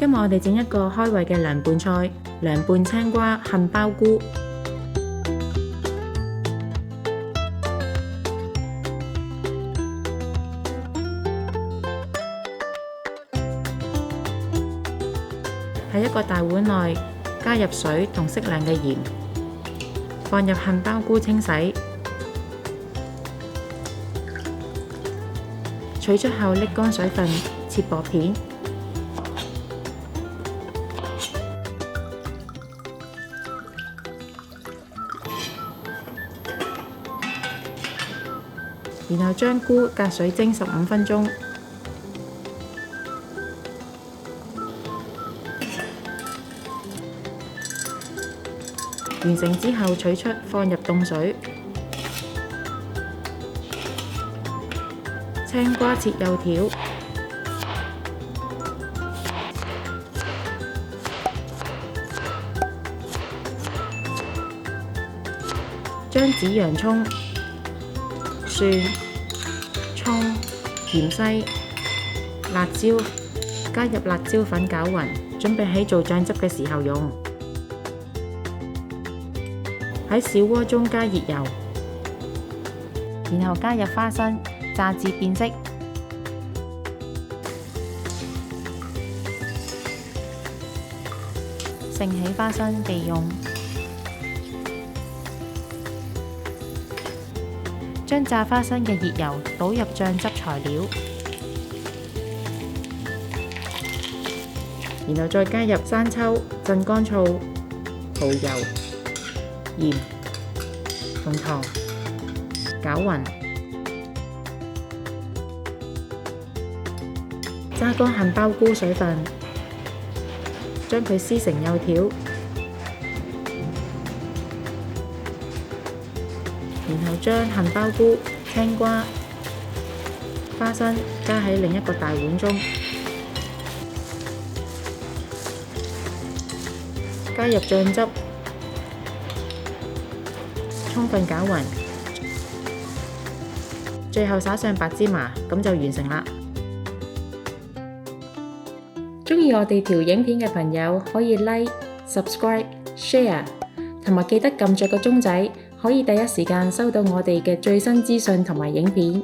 今日我哋整一個開胃嘅涼拌菜，涼拌青瓜杏鮑菇。喺一個大碗內加入水同適量嘅鹽，放入杏鮑菇清洗，取出後瀝乾水分，切薄片。然後將菇隔水蒸15分鐘。完成之後取出，放入凍水。青瓜切幼條，將紫洋葱、蒜、葱、芫茜、辣椒加入辣椒粉攪勻，準備喺做醬汁嘅時候用。喺小鍋中加熱油，然後加入花生，炸至變色。盛起花生備用。將炸花生嘅熱油倒入醬汁材料，然後再加入生抽、鎮乾醋、蠔油、鹽同糖，攪勻。揸乾杏鮑菇水分，將佢撕成幼條，然後將杏鮑菇、青瓜、花生加喺另一個大碗中，加入醬汁，充分攪勻，最後灑上白芝麻，咁就完成啦。鍾意我哋條影片嘅朋友可以 like、subscribe、share， 同埋記得撳着個鐘仔，可以第一時間收到我哋嘅最新資訊同埋影片。